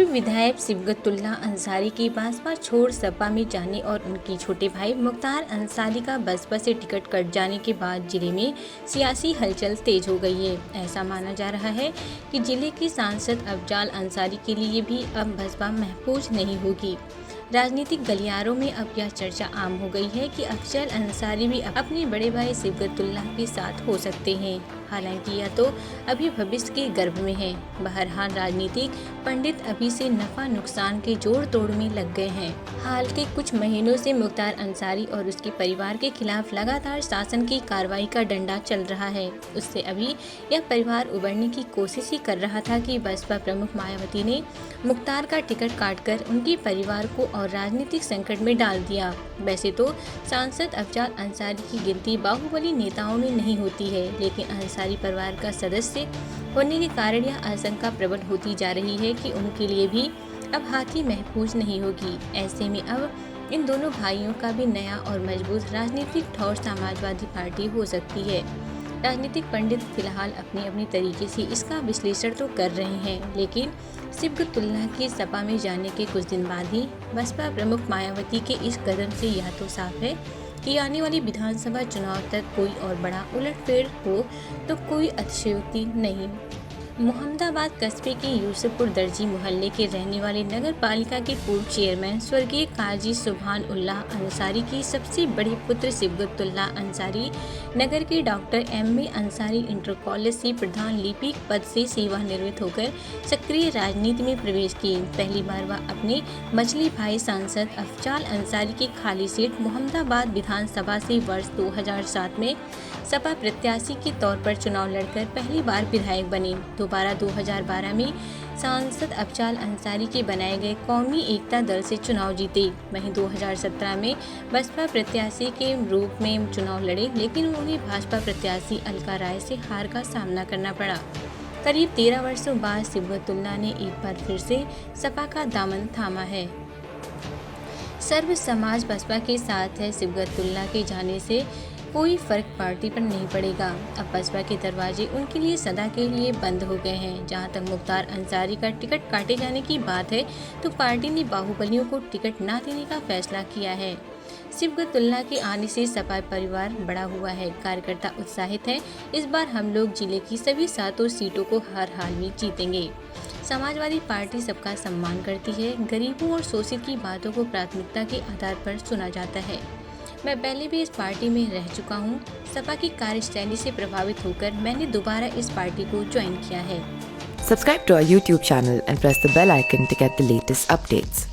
पूर्व विधायक सिबगतुल्लाह अंसारी की बसपा छोड़ सपा में जाने और उनके छोटे भाई मुख्तार अंसारी का बसपा से टिकट कट जाने के बाद जिले में सियासी हलचल तेज हो गई है। ऐसा माना जा रहा है कि जिले के सांसद अफजाल अंसारी के लिए भी अब बसपा महफूज नहीं होगी। राजनीतिक गलियारों में अब यह चर्चा आम हो गई है कि अफजल अंसारी भी अपने बड़े भाई सिबगतुल्लाह के साथ हो सकते हैं। हालांकि यह तो अभी भविष्य के गर्भ में है। बहरहाल राजनीतिक पंडित अभी से नफा नुकसान के जोड़ तोड़ में लग गए हैं। हाल के कुछ महीनों से मुख्तार अंसारी और उसके परिवार के खिलाफ लगातार शासन की कार्रवाई का डंडा चल रहा है। उससे अभी यह परिवार उबरने की कोशिश ही कर रहा था कि बसपा प्रमुख मायावती ने मुख्तार का टिकट काटकर उनके परिवार को और राजनीतिक संकट में डाल दिया। वैसे तो सांसद अफजाल अंसारी की गिनती बाहुबली नेताओं में नहीं होती है, लेकिन अंसारी परिवार का सदस्य होने के कारण यह आशंका प्रबल होती जा रही है कि उनके लिए भी अब हाथी महफूज नहीं होगी। ऐसे में अब इन दोनों भाइयों का भी नया और मजबूत राजनीतिक ठौर समाजवादी पार्टी हो सकती है। राजनीतिक पंडित फिलहाल अपने अपने तरीके से इसका विश्लेषण तो कर रहे हैं, लेकिन सिबगतुल्लाह के सपा में जाने के कुछ दिन बाद ही बसपा प्रमुख मायावती के इस कदम से यह तो साफ है कि आने वाली विधानसभा चुनाव तक कोई और बड़ा उलटफेर हो तो कोई अतिशयोक्ति नहीं। मोहम्मदाबाद कस्बे के यूसुफपुर दर्जी मोहल्ले के रहने वाले नगर पालिका के पूर्व चेयरमैन स्वर्गीय काजी सुभान उल्लाह अंसारी की सबसे बड़े पुत्र सिबगतुल्लाह अंसारी नगर के doctor M A Ansari inter college से प्रधान लिपिक पद से सेवानिवृत्त होकर सक्रिय राजनीति में प्रवेश किए। पहली बार वह अपने मछली भाई सांसद अफजाल अंसारी की खाली सीट मोहम्मदाबाद विधानसभा से वर्ष 2007 में सपा प्रत्याशी के तौर पर चुनाव लड़कर पहली बार विधायक बने। दोबारा 2012 में सांसद अफजाल अंसारी के बनाए गए कौमी एकता दल से चुनाव जीते। वहीं 2017 में बसपा प्रत्याशी के रूप में चुनाव लड़े, लेकिन उन्हें भाजपा प्रत्याशी अलका राय से हार का सामना करना पड़ा। करीब 13 वर्षों बाद सिबगतुल्लाह ने एक बार फिर से सपा का दामन थामा है। सर्व समाज बसपा के साथ है। सिबगतुल्लाह के जाने से कोई फर्क पार्टी पर नहीं पड़ेगा। अब बसपा के दरवाजे उनके लिए सदा के लिए बंद हो गए हैं। जहां तक मुख्तार अंसारी का टिकट काटे जाने की बात है तो पार्टी ने बाहुबलियों को टिकट न देने का फैसला किया है। सिबगतुल्लाह के आने से सपा परिवार बड़ा हुआ है। कार्यकर्ता उत्साहित है। इस बार हम लोग जिले की सभी 7 सीटों को हर हाल में जीतेंगे। समाजवादी पार्टी सबका सम्मान करती है। गरीबों और शोषित की बातों को प्राथमिकता के आधार पर सुना जाता है। मैं पहले भी इस पार्टी में रह चुका हूँ। सपा की कार्यशैली से प्रभावित होकर मैंने दोबारा इस पार्टी को ज्वाइन किया है। Subscribe to our YouTube channel and press the bell icon to get the latest updates.